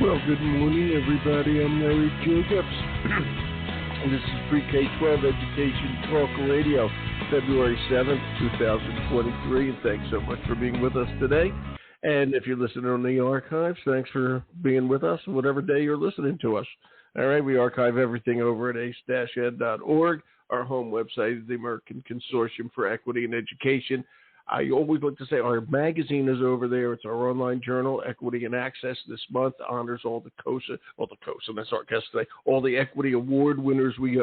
Well, good morning, everybody. I'm Larry Jacobs. And this is Pre-K-12 Education Talk Radio, February 7th, 2023. And thanks so much for being with us today. And if you're listening on the archives, thanks for being with us whatever day you're listening to us. All right, we archive everything over at ace-ed.org. Our home website is the American Consortium for Equity in Education. I always like to say our magazine is over there. It's our online journal, Equity and Access. This month honors all the COSN, that's our guest today, all the Equity Award winners we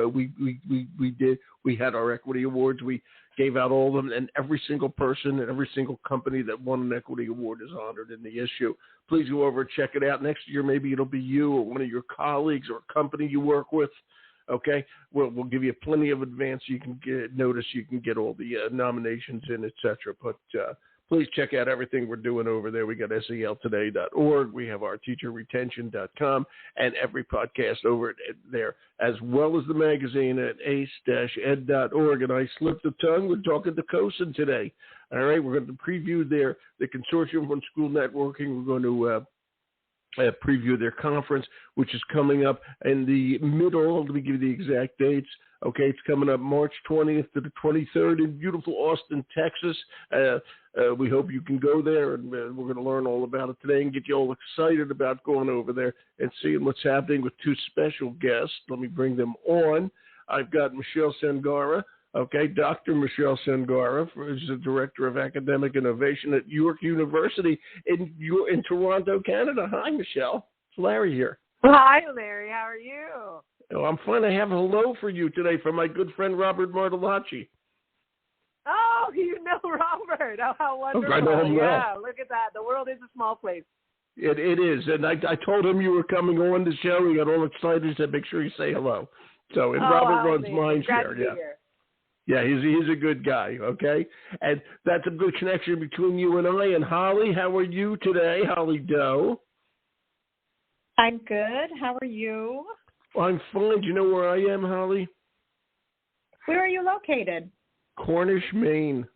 did. We had our Equity Awards. We gave out all of them, and every single person and every single company that won an Equity Award is honored in the issue. Please go over and check it out. Next year, maybe it'll be you or one of your colleagues or a company you work with. Okay, we'll give you plenty of advance. You can get notice. You can get all the nominations in, etc. But please check out everything we're doing over there. We got seltoday.org. We have our teacherretention.com and every podcast over there, as well as the magazine at ace-ed.org. And I slipped the tongue. We're talking to COSN today. All right, we're going to preview the Consortium on School Networking. We're going to preview their conference, which is coming up in the middle. Let me give you the exact dates. Okay, it's coming up March 20th to the 23rd in beautiful Austin, Texas. We hope you can go there, and we're going to learn all about it today and get you all excited about going over there and seeing what's happening with two special guests. Let me bring them on. I've got Michelle Sangara. Okay, Dr. Michelle Sangara, who's the Director of Academic Innovation at York University in Toronto, Canada. Hi, Michelle. It's Larry here. Hi, Larry. How are you? Oh, I'm fine. I have a hello for you today from my good friend Robert Martellacci. Oh, you know Robert. Oh, how wonderful. I know him well. Yeah, look at that. The world is a small place. It is. And I told him you were coming on the show. He got all excited. He said, make sure you say hello. So, and Robert runs Mindshare. Yeah. Yeah, he's a good guy, okay? And that's a good connection between you and I. And Holly, how are you today, Holly Doe? I'm good. How are you? I'm fine. Do you know where I am, Holly? Where are you located? Cornish, Maine.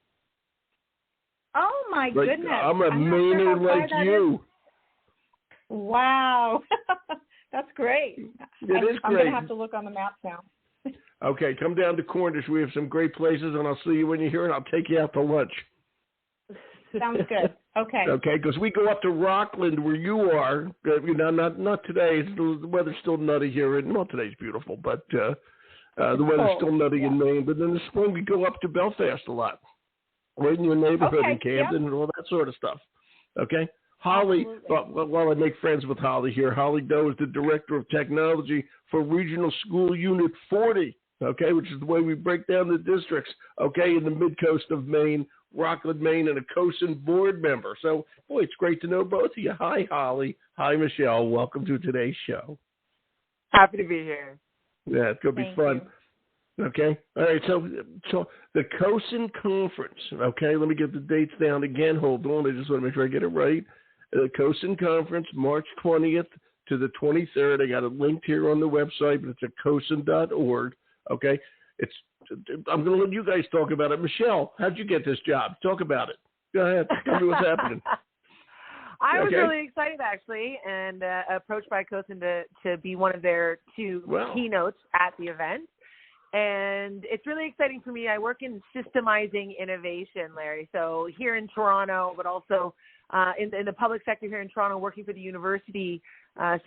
Oh, my goodness. I'm a Mainer like you. Wow. That's great. It is great. I'm going to have to look on the map now. Okay, come down to Cornish. We have some great places, and I'll see you when you're here, and I'll take you out to lunch. Sounds good. Okay. Okay, because we go up to Rockland where you are. Not today. The weather's still nutty here. Well, today's beautiful, but the weather's still nutty in Maine. But in the spring, we go up to Belfast a lot, right in your neighborhood in Camden and all that sort of stuff. Okay? Holly, while I make friends with Holly here, Holly Doe is the Director of Technology for Regional School Unit 40. Okay, which is the way we break down the districts, okay, in the mid-coast of Maine, Rockland, Maine, and a COSN board member. So, boy, it's great to know both of you. Hi, Holly. Hi, Michelle. Welcome to today's show. Happy to be here. Yeah, it's going to be fun. You. Okay. All right, so the COSN conference, okay, let me get the dates down again. Hold on. I just want to make sure I get it right. The COSN conference, March 20th to the 23rd. I got it linked here on the website, but it's at COSN.org. Okay, I'm going to let you guys talk about it. Michelle, how'd you get this job? Talk about it. Go ahead. Tell me what's happening. I was really excited, actually, and approached by COSN to be one of their two keynotes at the event. And it's really exciting for me. I work in systemizing innovation, Larry. So here in Toronto, but also in the public sector here in Toronto, working for the university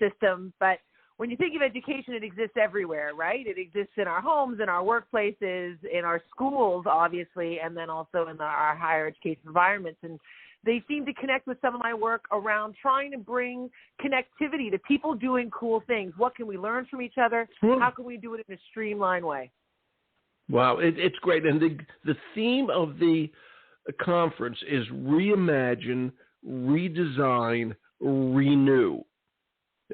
system. But when you think of education, it exists everywhere, right? It exists in our homes, in our workplaces, in our schools, obviously, and then also in our higher education environments. And they seem to connect with some of my work around trying to bring connectivity to people doing cool things. What can we learn from each other? How can we do it in a streamlined way? Wow, it's great. And the theme of the conference is reimagine, redesign, renew.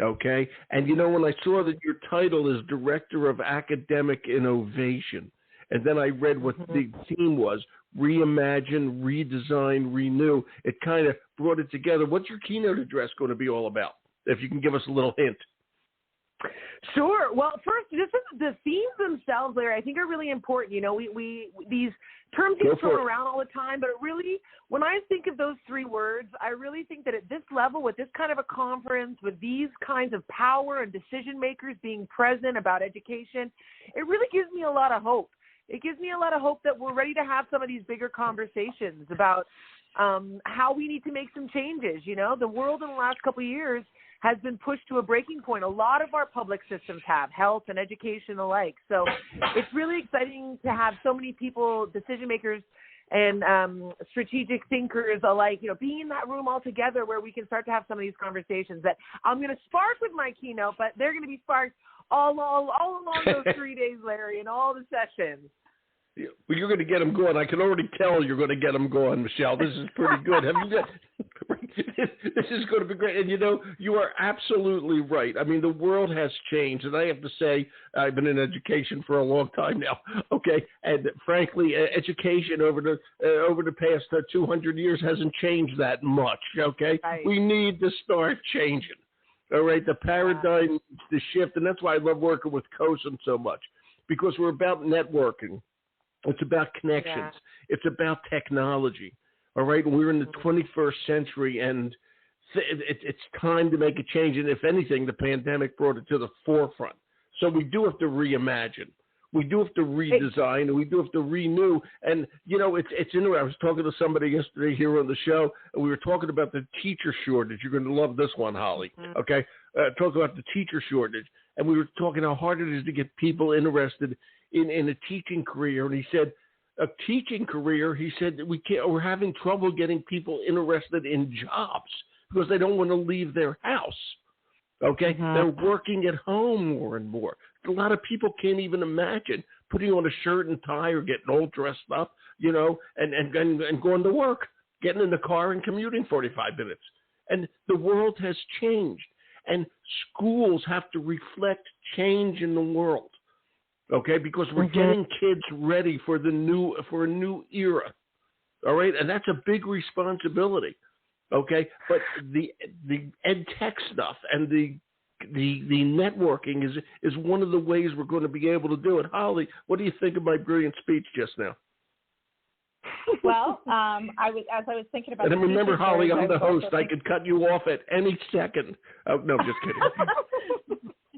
Okay, and when I saw that your title is Director of Academic Innovation, and then I read what the theme was, reimagine, redesign, renew, it kind of brought it together. What's your keynote address going to be all about? If you can give us a little hint. Sure. Well, first, the themes themselves, Larry, I think are really important. You know, we these terms get thrown around all the time, but really, when I think of those three words, I really think that at this level, with this kind of a conference, with these kinds of power and decision makers being present about education, it really gives me a lot of hope. It gives me a lot of hope that we're ready to have some of these bigger conversations about how we need to make some changes. You know, the world in the last couple of years has been pushed to a breaking point. A lot of our public systems have, health and education alike. So it's really exciting to have so many people, decision makers and strategic thinkers alike, you know, being in that room all together where we can start to have some of these conversations that I'm going to spark with my keynote, but they're going to be sparked all along those 3 days, Larry, and all the sessions. Well, you're going to get them going. I can already tell you're going to get them going, Michelle. This is pretty good. This is going to be great. And, you know, you are absolutely right. I mean, the world has changed. And I have to say, I've been in education for a long time now, okay? And frankly, education over the past 200 years hasn't changed that much, okay? Right. We need to start changing, all right? The paradigm needs to shift. And that's why I love working with COSN so much, because we're about networking. It's about connections. Yeah. It's about technology. All right. We're in the 21st century, and it's time to make a change. And if anything, the pandemic brought it to the forefront. So we do have to reimagine. We do have to redesign, and we do have to renew. And, you know, it's interesting. I was talking to somebody yesterday here on the show, and we were talking about the teacher shortage. You're going to love this one, Holly. Okay. Talking about the teacher shortage. And we were talking how hard it is to get people interested in a teaching career. And he said, a teaching career, he said, we're having trouble getting people interested in jobs because they don't want to leave their house. Okay? They're working at home more and more. A lot of people can't even imagine putting on a shirt and tie or getting all dressed up, you know, and going to work, getting in the car and commuting 45 minutes. And the world has changed. And schools have to reflect change in the world. Okay, because we're getting kids ready for a new era. All right, and that's a big responsibility. Okay, but the ed tech stuff and the networking is one of the ways we're going to be able to do it. Holly, what do you think of my brilliant speech just now? Well, as I was thinking about. And remember, Holly, I'm the host. I could cut you off at any second. Oh no, just kidding.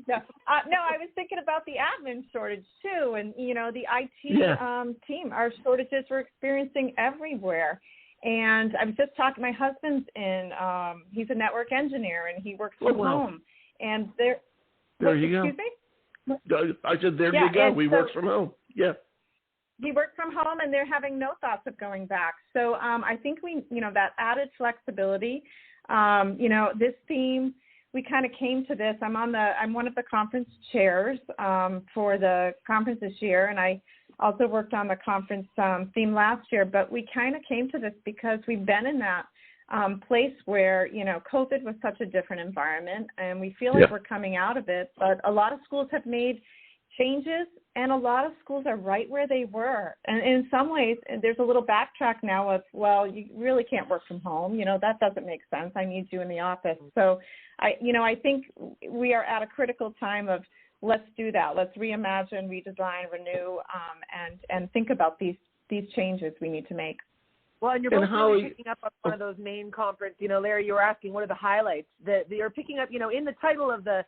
No, I was thinking about the admin shortage too, and you know the IT team. Our shortages we're experiencing everywhere, and I was just talking. My husband's he's a network engineer, and he works from home. And there you go. Excuse me? I said there you go. We work from home. Yeah. He works from home, and they're having no thoughts of going back. So I think that added flexibility. This theme. We kind of came to this. I'm one of the conference chairs for the conference this year, and I also worked on the conference theme last year. But we kind of came to this because we've been in that place where, you know, COVID was such a different environment, and we feel like we're coming out of it. But a lot of schools have made changes, and a lot of schools are right where they were. And in some ways, there's a little backtrack now of, well, you really can't work from home. You know, that doesn't make sense. I need you in the office. So, I think we are at a critical time of let's do that. Let's reimagine, redesign, renew, and think about these changes we need to make. Well, and you're both really picking up on one of those main conference. You know, Larry, you were asking what are the highlights that you're picking up. You know, in the title of the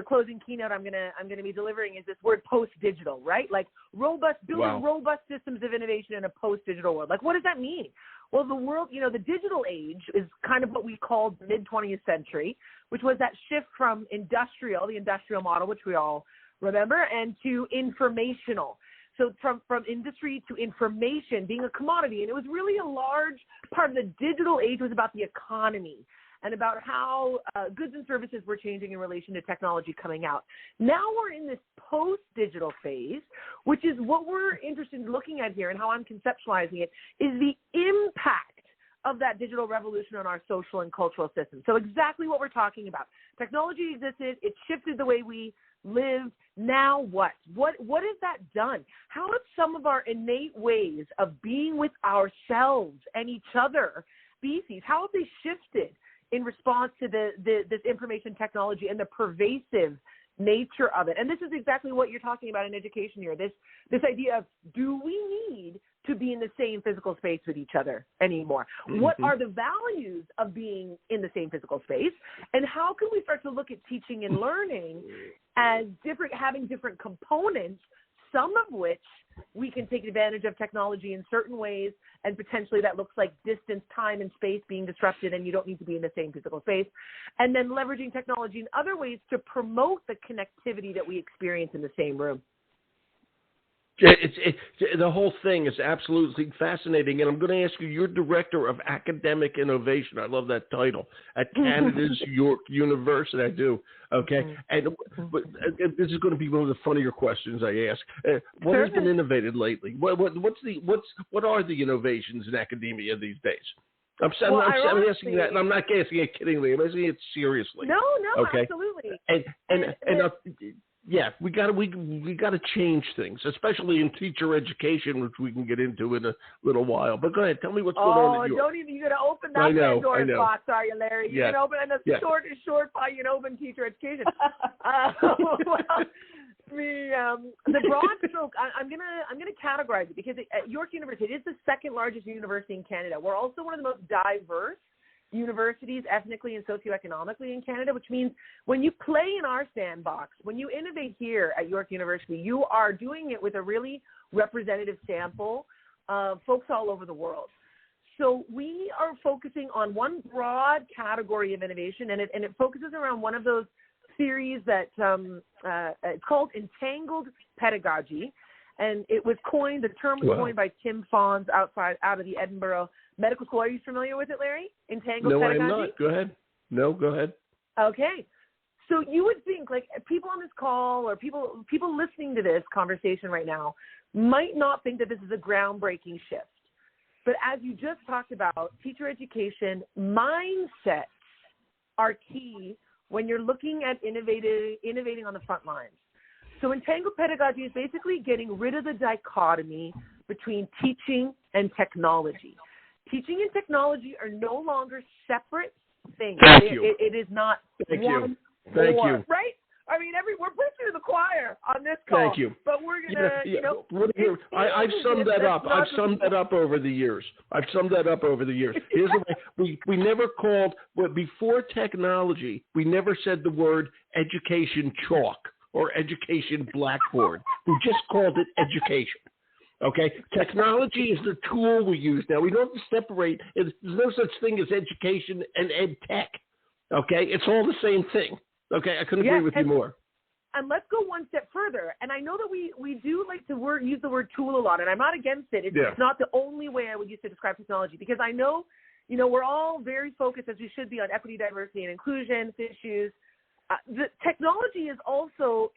closing keynote I'm gonna be delivering is this word post-digital, right? Like building robust systems of innovation in a post-digital world. Like, what does that mean? Well, the world, you know, the digital age is kind of what we called the mid-20th century, which was that shift from the industrial model, which we all remember, and to informational. So from industry to information being a commodity. And it was really a large part of the digital age was about the economy and about how goods and services were changing in relation to technology coming out. Now we're in this post-digital phase, which is what we're interested in looking at here, and how I'm conceptualizing it, is the impact of that digital revolution on our social and cultural systems. So exactly what we're talking about. Technology existed. It shifted the way we lived. Now what? What has that done? How have some of our innate ways of being with ourselves and each other, species, how have they shifted in response to this information technology and the pervasive nature of it. And this is exactly what you're talking about in education here. This idea of, do we need to be in the same physical space with each other anymore? Mm-hmm. What are the values of being in the same physical space? And how can we start to look at teaching and learning as having different components, some of which we can take advantage of technology in certain ways, and potentially that looks like distance, time, and space being disrupted, and you don't need to be in the same physical space. And then leveraging technology in other ways to promote the connectivity that we experience in the same room. The whole thing is absolutely fascinating, and I'm going to ask you, you're Director of Academic Innovation. I love that title at Canada's York University. I do. Okay, and this is going to be one of the funnier questions I ask. What has been innovated lately? What are the innovations in academia these days? I'm asking that, and I'm not asking it kiddingly. I'm asking it seriously. No, okay? Absolutely. And yeah, we got to change things, especially in teacher education, which we can get into in a little while. But go ahead, tell me what's going on. You're going to open that Pandora's box, are you, Larry? You're going to open short part. You can open teacher education. The broad stroke, I'm gonna categorize it, because at York University, it is the second largest university in Canada. We're also one of the most diverse universities ethnically and socioeconomically in Canada, which means when you play in our sandbox, when you innovate here at York University, you are doing it with a really representative sample of folks all over the world. So we are focusing on one broad category of innovation, and it focuses around one of those theories that it's called entangled pedagogy, and the term was coined by Tim Fons out of the Edinburgh Medical School. Are you familiar with it, Larry? Entangled pedagogy? No, I'm not. Go ahead. No, go ahead. Okay. So you would think, like, people on this call or people listening to this conversation right now might not think that this is a groundbreaking shift. But as you just talked about, teacher education mindsets are key when you're looking at innovating on the front lines. So entangled pedagogy is basically getting rid of the dichotomy between teaching and technology. Teaching and technology are no longer separate things. Thank you. It is not Thank one you. Thank or, you. Right? I mean, we're preaching to the choir on this call. Thank you. But we're going to, I've summed that up. I've summed that up over the years. Here's the way. We never called, before technology, we never said the word education chalk or education blackboard. We just called it education. Okay? Technology is the tool we use now. We don't have to separate. There's no such thing as education and ed tech. Okay? It's all the same thing. Okay, I couldn't agree with you more. And let's go one step further. And I know that we do like to use the word tool a lot, and I'm not against it. It's not the only way I would use to describe technology, because I know, we're all very focused, as we should be, on equity, diversity, and inclusion issues. The technology is also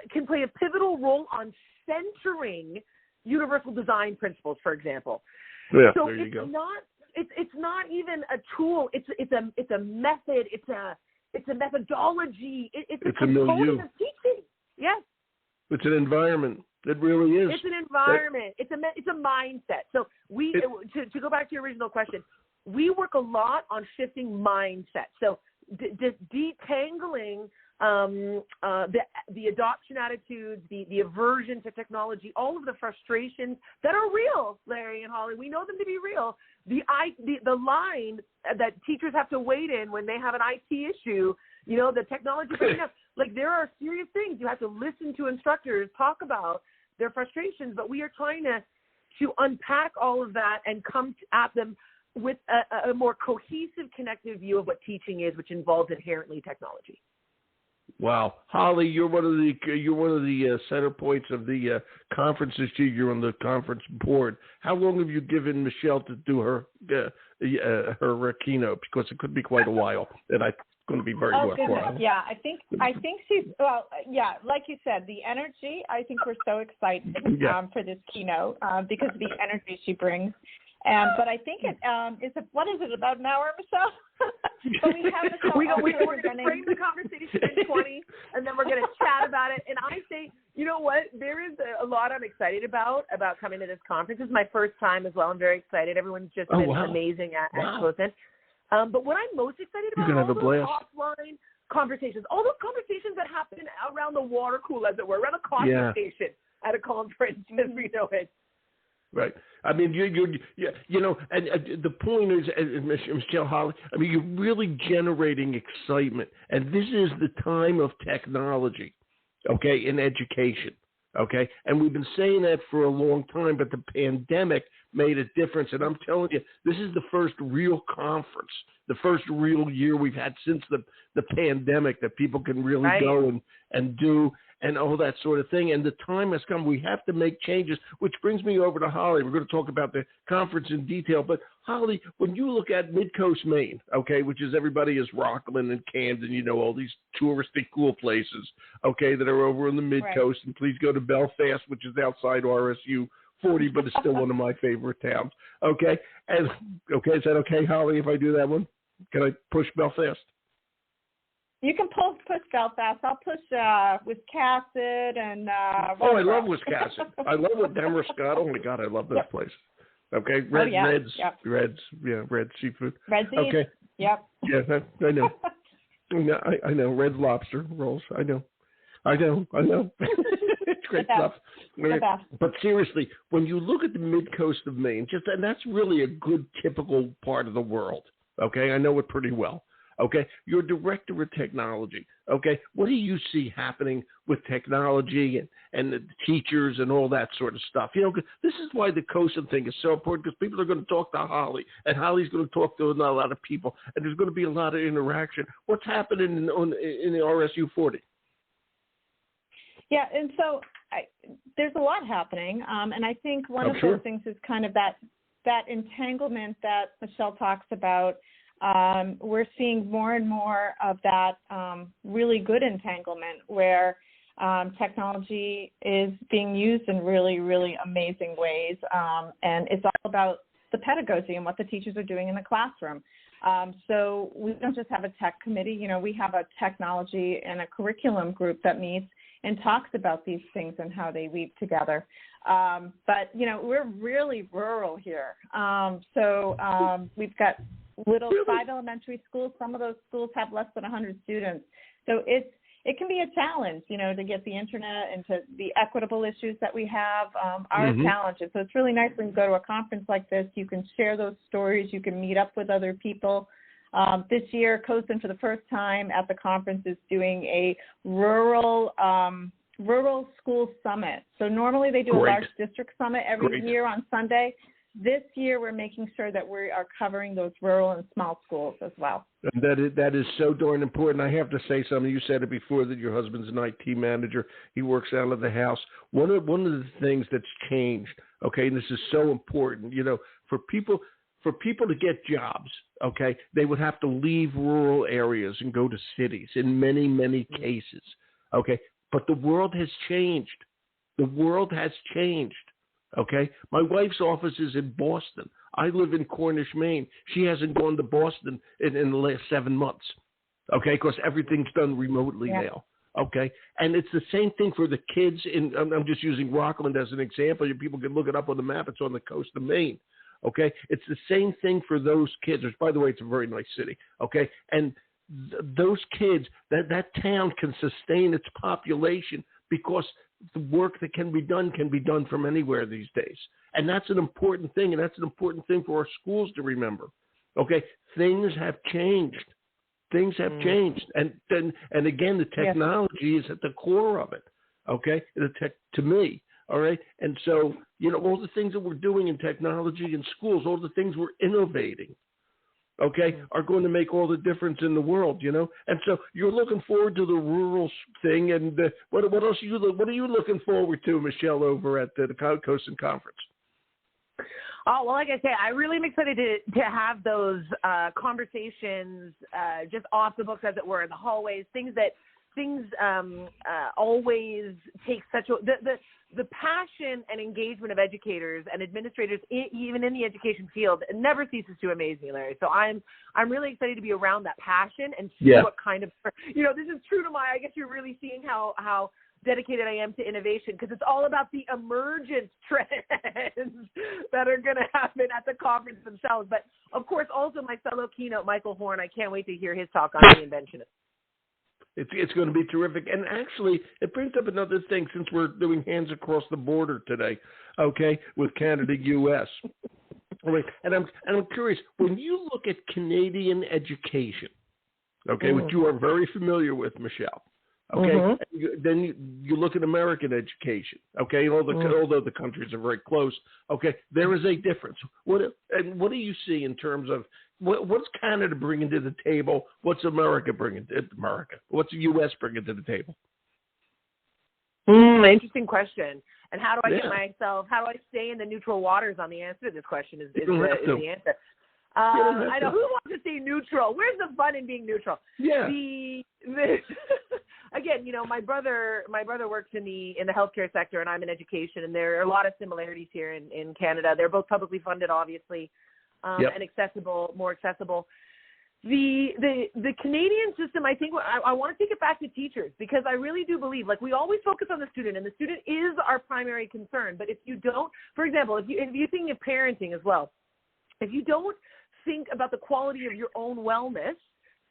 can play a pivotal role on centering universal design principles, for example. Yeah, so there you go. It's not even a tool. It's a method. It's a methodology. It's a component of teaching. Yes. It's an environment. It really is. It's an environment. It's a mindset. So to go back to your original question, we work a lot on shifting mindset. So detangling the adoption attitudes, the aversion to technology, all of the frustrations that are real, Larry and Holly. We know them to be real. The line that teachers have to wait in when they have an IT issue, the technology breaking up. Like, there are serious things. You have to listen to instructors talk about their frustrations, but we are trying to unpack all of that and come at them with a more cohesive, connected view of what teaching is, which involves inherently technology. Wow, Holly, you're one of the center points of the conference this year. You're on the conference board. How long have you given Michelle to do her keynote? Because it could be quite a while, and it's going to be very worthwhile. Yeah, I think she's like you said, the energy. I think we're so excited for this keynote because of the energy she brings. But I think what is it, about an hour, Michelle? So we have we're going to frame the conversation in 20, and then we're going to chat about it. And I say, you know what? There is a lot I'm excited about coming to this conference. This is my first time as well. I'm very excited. Everyone's just been amazing at COSN. But what I'm most excited about are all those offline conversations, all those conversations that happen around the water cooler, as it were, around a coffee station at a conference, as we know it. Right. I mean, you know, and the point is, Michelle Holly, I mean, you're really generating excitement. And this is the time of technology, okay, in education, okay? And we've been saying that for a long time, but the pandemic made a difference. And I'm telling you, this is the first real conference, the first real year we've had since the pandemic that people can really go and do and all that sort of thing. And the time has come. We have to make changes, which brings me over to Holly. We're going to talk about the conference in detail. But, Holly, when you look at Mid-Coast Maine, okay, which is everybody is Rockland and Camden, you know, all these touristy cool places, okay, that are over on the Mid-Coast. And please go to Belfast, which is outside RSU 40, but it's still one of my favorite towns. Okay. And, okay, is that okay, Holly, if I do that one? Can I push Belfast? You can push Belfast. I'll push Wiscasset and. I love Wiscasset. I love it. Damascus. Oh my God, I love this place. Okay, Reds, red seafood. Red seafood. Okay. Yep. Yeah, I know. I know. Red lobster rolls. I know. It's great stuff. But seriously, when you look at the mid-coast of Maine, and that's really a good typical part of the world. Okay, I know it pretty well. Okay, you're director of technology. Okay, what do you see happening with technology and the teachers and all that sort of stuff? You know, this is why the COSN thing is so important, because people are going to talk to Holly, and Holly's going to talk to a lot of people, and there's going to be a lot of interaction. What's happening in the RSU 40? Yeah, and so there's a lot happening, and I think one of those things is kind of that entanglement that Michelle talks about. We're seeing more and more of that really good entanglement where technology is being used in really, really amazing ways, and it's all about the pedagogy and what the teachers are doing in the classroom. So we don't just have a tech committee. You know, we have a technology and a curriculum group that meets and talks about these things and how they weave together. But, you know, we're really rural here. So we've got little 5 elementary schools. Some of those schools have less than 100 students. So it can be a challenge, you know, to get the internet and to the equitable issues that we have are challenges. So it's really nice when you go to a conference like this, you can share those stories, you can meet up with other people. This year, COSN for the first time at the conference is doing a rural school summit. So normally they do a large district summit every year on Sunday. This year, we're making sure that we are covering those rural and small schools as well. And that is so darn important. I have to say something. You said it before that your husband's an IT manager. He works out of the house. One of the things that's changed, okay, and this is so important, you know, for people to get jobs, okay, they would have to leave rural areas and go to cities in many, many cases, okay? But the world has changed. The world has changed. Okay, my wife's office is in Boston. I live in Cornish, Maine. She hasn't gone to Boston in the last 7 months. Okay, because everything's done remotely now. Okay, and it's the same thing for the kids I'm just using Rockland as an example. People can look it up on the map. It's on the coast of Maine. Okay, it's the same thing for those kids. Which, by the way, it's a very nice city. Okay, and those kids, that town can sustain its population because the work that can be done from anywhere these days. And that's an important thing, and that's an important thing for our schools to remember. Okay, things have changed. Things have changed. And again, the technology is at the core of it, okay, to me, all right? And so, you know, all the things that we're doing in technology in schools, all the things we're innovating, okay, are going to make all the difference in the world, you know. And so you're looking forward to the rural thing, and what else what are you looking forward to, Michelle, over at the COSN conference? Oh, well, like I say, I really am excited to have those conversations just off the books, as it were, in the hallways, things always take such the passion and engagement of educators and administrators, even in the education field, it never ceases to amaze me, Larry. So I'm really excited to be around that passion and see what kind of, you know, this is true to I guess you're really seeing how dedicated I am to innovation, because it's all about the emergent trends that are going to happen at the conference themselves. But of course, also my fellow keynote, Michael Horn, I can't wait to hear his talk on reinvention. It's going to be terrific. And actually, it brings up another thing since we're doing hands across the border today, okay, with Canada, U.S. All right. And I'm curious, when you look at Canadian education, okay, which you are very familiar with, Michelle, okay, then you look at American education, okay, although the countries are very close, okay, there is a difference. What do you see in terms of what's Canada bringing to the table? What's America bringing to America? What's the U.S. bringing to the table? Interesting question. And how do I how do I stay in the neutral waters on the answer to this question is the answer. I know. Who wants to stay neutral? Where's the fun in being neutral? Yeah. Again, my brother works in the healthcare sector, and I'm in education, and there are a lot of similarities here in Canada. They're both publicly funded, obviously, and more accessible. The Canadian system, I think, I want to take it back to teachers, because I really do believe, like, we always focus on the student, and the student is our primary concern. But if you don't, for example, if you think of parenting as well, if you don't think about the quality of your own wellness,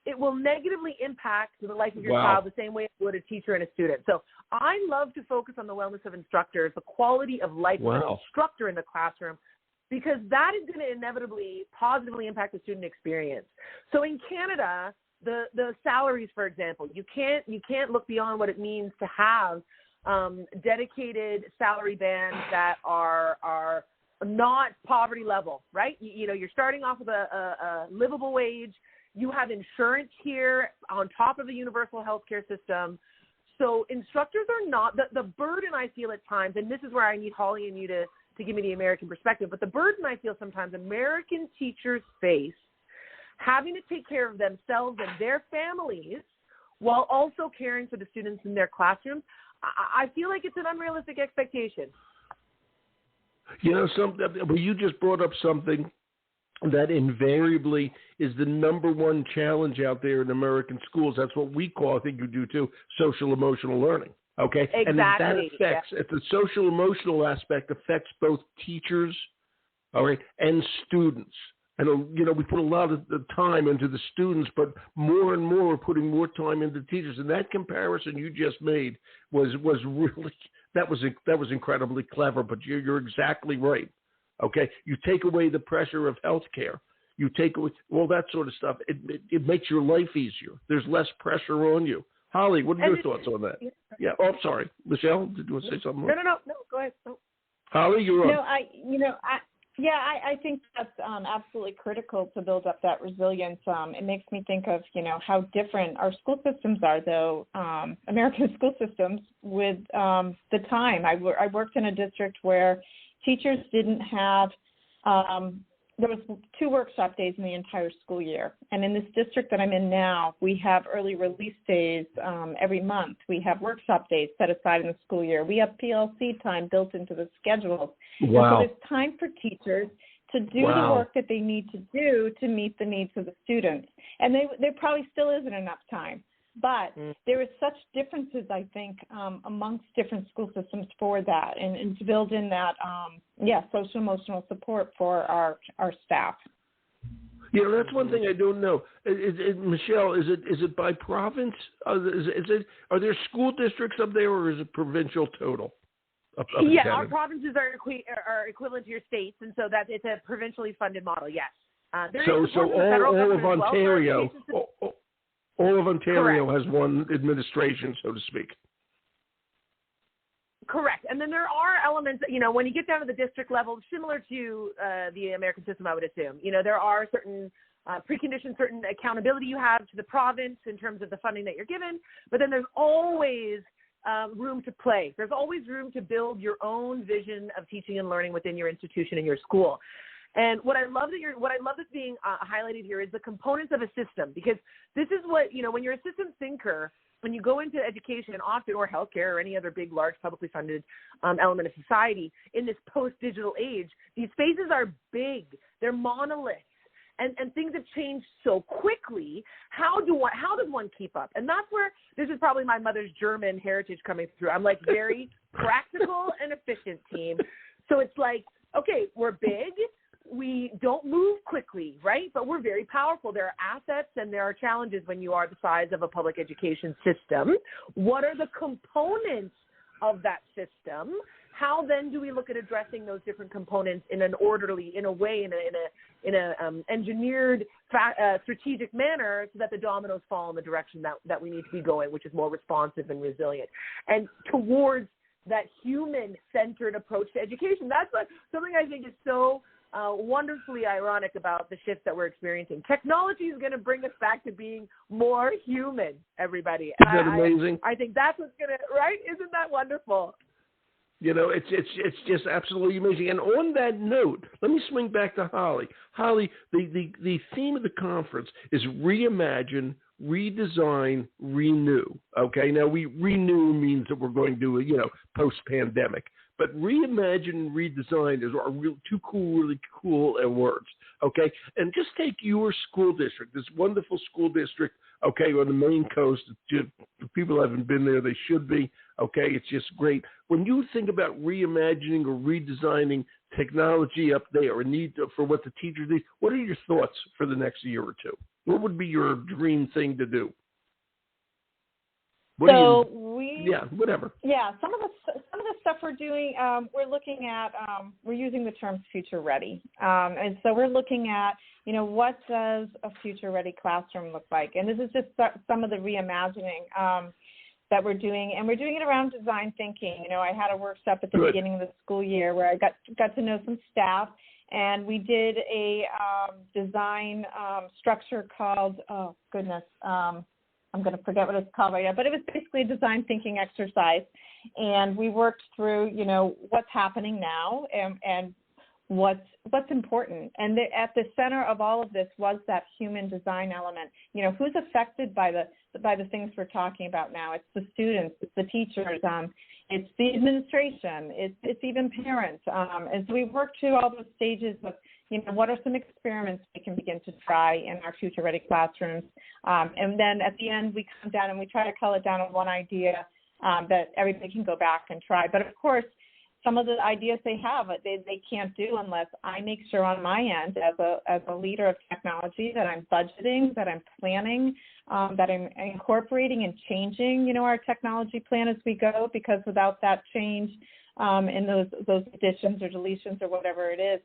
it will negatively impact the life of your child the same way it would a teacher and a student. So I love to focus on the wellness of instructors, the quality of life of an instructor in the classroom, because that is going to inevitably positively impact the student experience. So in Canada, the salaries, for example, you can't look beyond what it means to have dedicated salary bands that are not poverty level, right? You're starting off with a livable wage. You have insurance here on top of the universal healthcare system. So instructors are not the burden I feel at times, and this is where I need Holly and you to give me the American perspective, but the burden I feel sometimes American teachers face, having to take care of themselves and their families while also caring for the students in their classrooms, I feel like it's an unrealistic expectation. You just brought up something that invariably is the number one challenge out there in American schools. That's what we call, I think you do too, social emotional learning. Okay. Exactly. And that affects, if the social emotional aspect affects both teachers, all right, and students. And, we put a lot of the time into the students, but more and more we're putting more time into teachers. And that comparison you just made was really, that was incredibly clever, but you're exactly right. Okay. You take away the pressure of healthcare. You take away all that sort of stuff. It makes your life easier. There's less pressure on you. Holly, what are your thoughts on that? Yeah. Oh, I'm sorry. Michelle, did you want to say something? No, go ahead. No. Holly, you're on. I think that's absolutely critical to build up that resilience. It makes me think of, how different our school systems are, though, American school systems with the time. I worked in a district where teachers didn't have there was 2 workshop days in the entire school year. And in this district that I'm in now, we have early release days every month. We have workshop days set aside in the school year. We have PLC time built into the schedules. Wow. And so there's time for teachers to do the work that they need to do to meet the needs of the students. And there probably still isn't enough time. But there is such differences, I think, amongst different school systems for that, and to build in that, social emotional support for our staff. That's one thing I don't know. Michelle, is it by province? Are there school districts up there, or is it provincial total? Our provinces are equivalent to your states, and so that it's a provincially funded model. Yes. So all of Ontario. All of Ontario has one administration, so to speak. Correct. And then there are elements, when you get down to the district level, similar to the American system, I would assume. There are certain preconditions, certain accountability you have to the province in terms of the funding that you're given. But then there's always room to play. There's always room to build your own vision of teaching and learning within your institution and your school. And what I love that's being highlighted here is the components of a system, because this is what, when you're a systems thinker, when you go into education often, or healthcare, or any other big, large, publicly funded element of society in this post-digital age, these spaces are big. They're monoliths. And things have changed so quickly. How does one keep up? And that's where, this is probably my mother's German heritage coming through. I'm like very practical and efficient team. So it's like, okay, we're big. we don't move quickly, right? But we're very powerful. There are assets and there are challenges when you are the size of a public education system. What are the components of that system? How then do we look at addressing those different components in an orderly, in a engineered, strategic manner, so that the dominoes fall in the direction that we need to be going, which is more responsive and resilient, and towards that human-centered approach to education? That's something I think is so wonderfully ironic about the shift that we're experiencing. Technology is going to bring us back to being more human, everybody. Isn't that amazing? I think that's what's going to, right? Isn't that wonderful? You know, it's just absolutely amazing. And on that note, let me swing back to Holly. Holly, the theme of the conference is reimagine, redesign, renew. Okay, now renew means that we're going to do post-pandemic, but reimagine and redesign are really cool words. Okay, and just take your school district, this wonderful school district. Okay, on the Maine coast. For people who haven't been there, they should be. Okay, it's just great. When you think about reimagining or redesigning technology up there, a need for what the teachers need, what are your thoughts for the next year or two? What would be your dream thing to do? Whatever. Yeah, some of the stuff we're doing, we're looking at. We're using the term future ready, and so we're looking at, what does a future ready classroom look like? And this is just some of the reimagining that we're doing, and we're doing it around design thinking. I had a workshop at the beginning of the school year where I got to know some staff, and we did a design structure called, I'm going to forget what it's called right now, but it was basically a design thinking exercise. And we worked through, what's happening now and what's important. And at the center of all of this was that human design element. Who's affected by the things we're talking about now? It's the students, it's the teachers, it's the administration, it's even parents. And so we worked through all those stages of, what are some experiments we can begin to try in our future-ready classrooms? And then at the end, we come down and we try to cull it down to one idea that everybody can go back and try. But, of course, some of the ideas they have, they can't do unless I make sure on my end as a leader of technology that I'm budgeting, that I'm planning, that I'm incorporating and changing, our technology plan as we go, because without that change and those additions or deletions or whatever it is,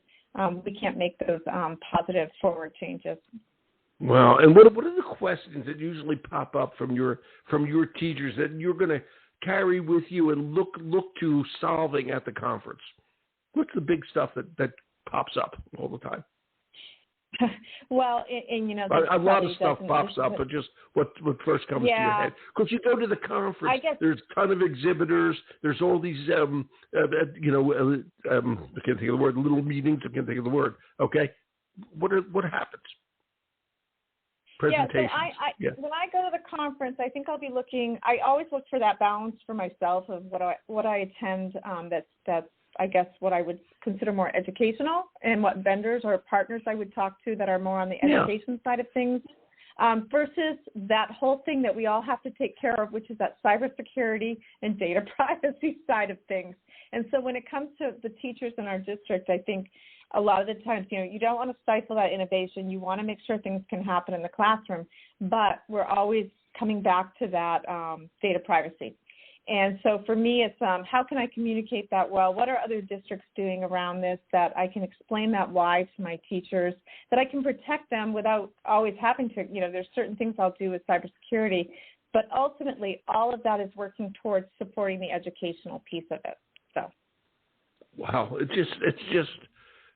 we can't make those positive forward changes. Wow. And what are the questions that usually pop up from your teachers that you're going to carry with you and look to solving at the conference? What's the big stuff that pops up all the time? Well, a lot of stuff pops up, but just what first comes to your head? Because you go to the conference, there's a ton of exhibitors. There's all these, I can't think of the word, little meetings. I can't think of the word. Okay, what happens? Presentations. When I go to the conference, I think I'll be looking. I always look for that balance for myself of what I attend. That's I guess what I would consider more educational, and what vendors or partners I would talk to that are more on the education side of things, versus that whole thing that we all have to take care of, which is that cybersecurity and data privacy side of things. And so when it comes to the teachers in our district, I think a lot of the times, you don't want to stifle that innovation. You want to make sure things can happen in the classroom, but we're always coming back to that data privacy. And so for me, it's how can I communicate that well? What are other districts doing around this that I can explain that why to my teachers, that I can protect them without always having to, there's certain things I'll do with cybersecurity, but ultimately all of that is working towards supporting the educational piece of it. So. Wow. It's just,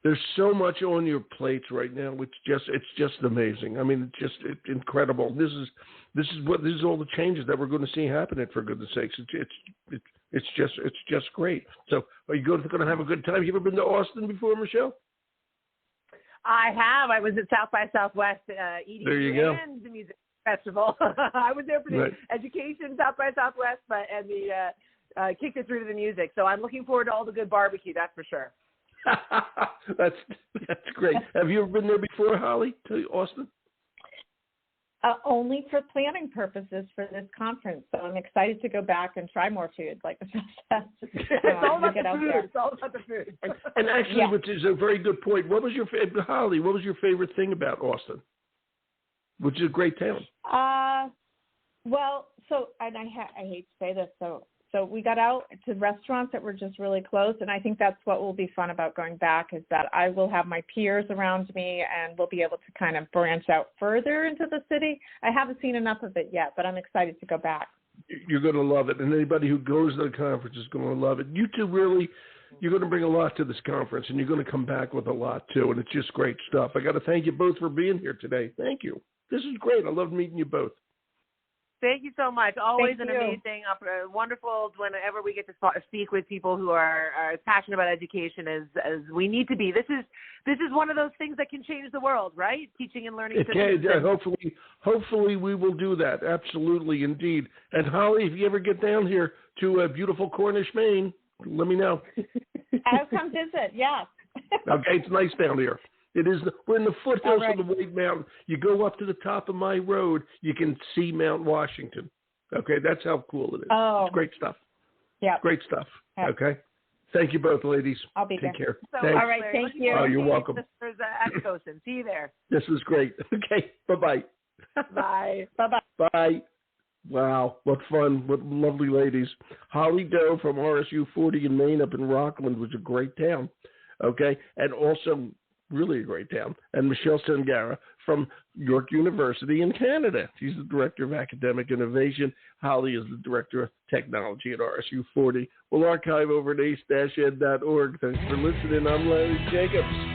there's so much on your plates right now. It's just amazing. I mean, it's incredible. This is all the changes that we're going to see happening, for goodness sakes. It's just great. So are you going to have a good time? You ever been to Austin before, Michelle? I have. I was at South by Southwest eating and the music festival. I was there for the education South by Southwest, and the kicked it through to the music. So I'm looking forward to all the good barbecue. That's for sure. That's great. Have you ever been there before, Holly, to Austin? Only for planning purposes for this conference. So I'm excited to go back and try more food like the fest. It's all about the food. It's all about the food. And actually, which is a very good point. What was your favorite, Holly? What was your favorite thing about Austin? Which is a great town. Well, so, and I hate to say this, so we got out to restaurants that were just really close, and I think that's what will be fun about going back is that I will have my peers around me, and we'll be able to kind of branch out further into the city. I haven't seen enough of it yet, but I'm excited to go back. You're going to love it, and anybody who goes to the conference is going to love it. You two really, you're going to bring a lot to this conference, and you're going to come back with a lot, too, and it's just great stuff. I got to thank you both for being here today. Thank you. This is great. I love meeting you both. Thank you so much. Always an amazing, wonderful whenever we get to speak with people who are as passionate about education as we need to be. This is one of those things that can change the world, right? Teaching and learning. Hopefully we will do that. Absolutely, indeed. And Holly, if you ever get down here to beautiful Cornish, Maine, let me know. I'll come visit. Yes. Okay, it's nice down here. It is. We're in the foothills of the White Mountain. You go up to the top of my road, you can see Mount Washington. Okay, that's how cool it is. Oh. It's great stuff. Yeah. Great stuff. Yeah. Okay. Thank you both, ladies. I'll be Take care. So, all right, thank you. Oh, you're welcome. Sisters at COSN. See you there. This was great. Okay, bye-bye. Bye. Bye-bye. Bye. Wow, what fun. What lovely ladies. Holly Doe from RSU 40 in Maine up in Rockland, which is a great town. Okay, and also really a great town. And Michelle Sangara from York University in Canada. She's the Director of Academic Innovation. Holly is the Director of Technology at RSU 40. We'll archive over at ace-ed.org. Thanks for listening. I'm Larry Jacobs.